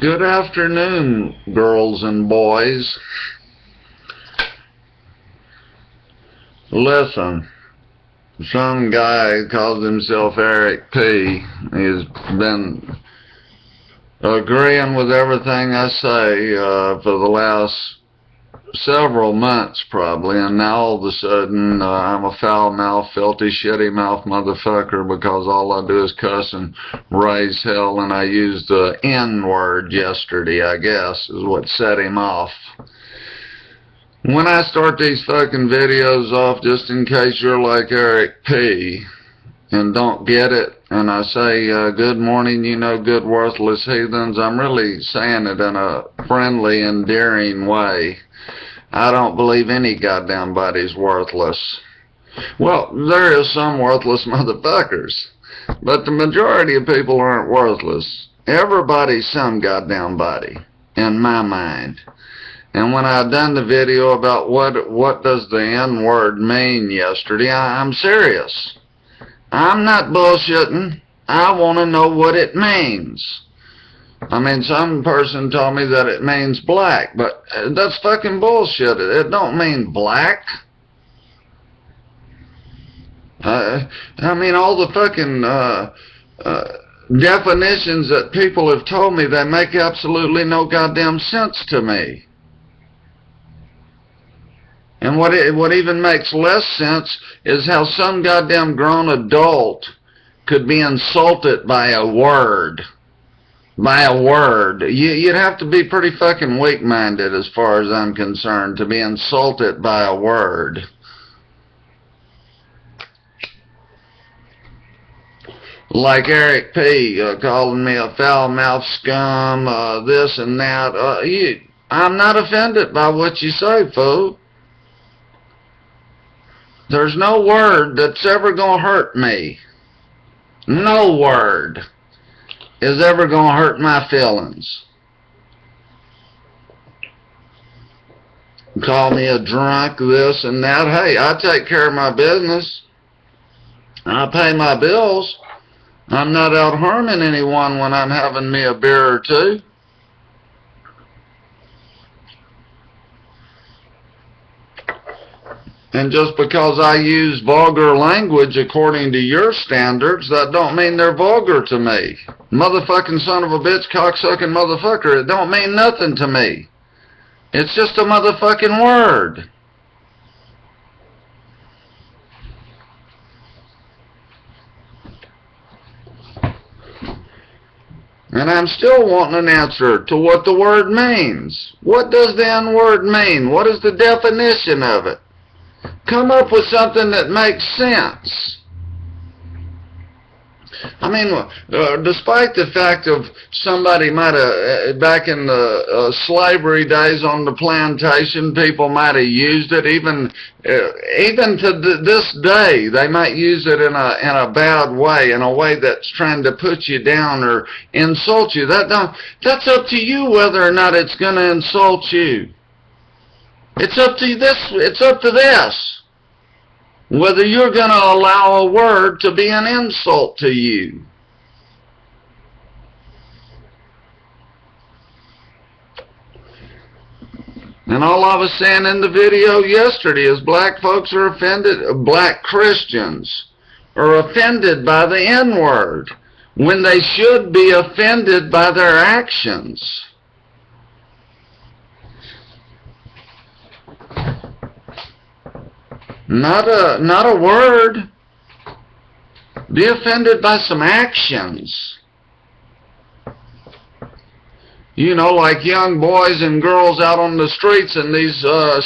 Good afternoon, girls and boys. Listen, some guy calls himself Eric P. He's been agreeing with everything I say for the last several months probably, and now all of a sudden I'm a foul-mouthed, filthy, shitty-mouthed motherfucker because all I do is cuss and raise hell, and I used the N-word yesterday, I guess, is what set him off. When I start these fucking videos off, just in case you're like Eric P. and don't get it, and I say, good morning, you know, good worthless heathens, I'm really saying it in a friendly, endearing way. I don't believe any goddamn body's worthless. Well, there is some worthless motherfuckers, but the majority of people aren't worthless. Everybody's some goddamn body, in my mind. And when I done the video about what does the N-word mean yesterday, I'm serious. I'm not bullshitting. I want to know what it means. I mean, some person told me that it means black, but that's fucking bullshit. It don't mean black. I mean, all the fucking definitions that people have told me, they make absolutely no goddamn sense to me. And what even makes less sense is how some goddamn grown adult could be insulted by a word. By a word. You'd have to be pretty fucking weak-minded as far as I'm concerned to be insulted by a word. Like Eric P. Calling me a foul-mouthed scum, this and that. I'm not offended by what you say, fool. There's no word that's ever gonna hurt me. No word is ever going to hurt my feelings. Call me a drunk, this and that. Hey, I take care of my business. I pay my bills. I'm not out harming anyone when I'm having me a beer or two. And just because I use vulgar language according to your standards, that don't mean they're vulgar to me. Motherfucking son of a bitch, cocksucking motherfucker, it don't mean nothing to me. It's just a motherfucking word. And I'm still wanting an answer to what the word means. What does the N-word mean? What is the definition of it? Come up with something that makes sense. I mean, despite the fact of somebody might have, back in the slavery days on the plantation, people might have used it. Even to this day, they might use it in a bad way, in a way that's trying to put you down or insult you. That's up to you whether or not it's going to insult you. It's up to this. Whether you're going to allow a word to be an insult to you. And all I was saying in the video yesterday is black folks are offended, black Christians are offended by the N-word when they should be offended by their actions. Not a word. Be offended by some actions. You know, like young boys and girls out on the streets in these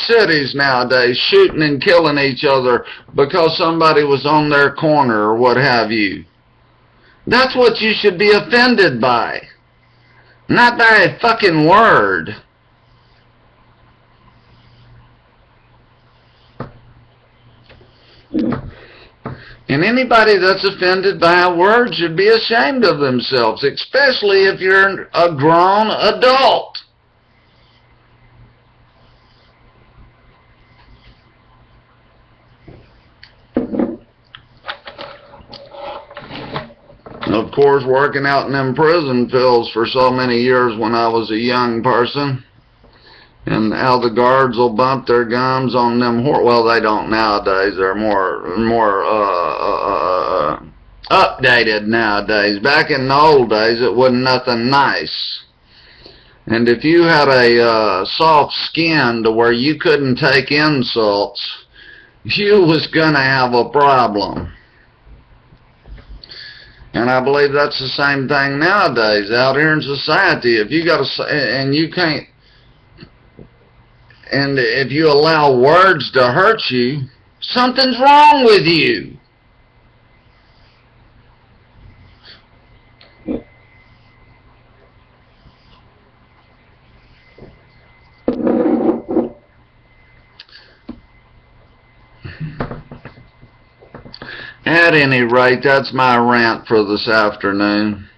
cities nowadays, shooting and killing each other because somebody was on their corner or what have you. That's what you should be offended by. Not by a fucking word. And anybody that's offended by a word should be ashamed of themselves, especially if you're a grown adult. of course, working out in them prison fields for so many years when I was a young person, and how the guards will bump their gums on them well, they don't nowadays. They're more updated nowadays. Back in the old days, it wasn't nothing nice. And if you had a soft skin to where you couldn't take insults, you was gonna have a problem. And I believe that's the same thing nowadays out here in society. If you got and you can't, and if you allow words to hurt you, something's wrong with you. At any rate, that's my rant for this afternoon.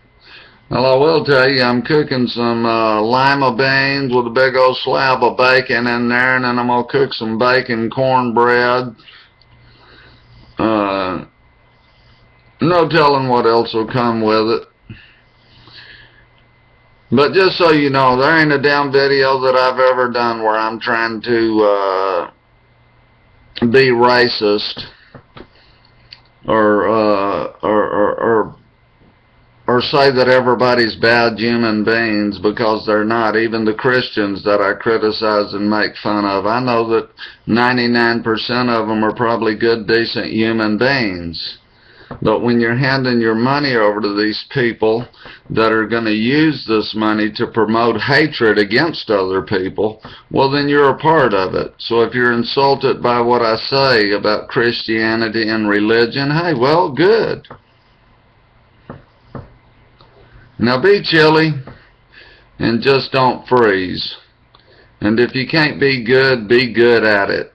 Well, I will tell you, I'm cooking some lima beans with a big old slab of bacon in there, and then I'm going to cook some bacon cornbread. No telling what else will come with it. But just so you know, there ain't a damn video that I've ever done where I'm trying to be racist or say that everybody's bad human beings, because they're not. Even the Christians that I criticize and make fun of, I know that 99% of them are probably good, decent human beings. But when you're handing your money over to these people that are going to use this money to promote hatred against other people, well, then you're a part of it. So if you're insulted by what I say about Christianity and religion, hey, well, good. Now be chilly and just don't freeze. And if you can't be good at it.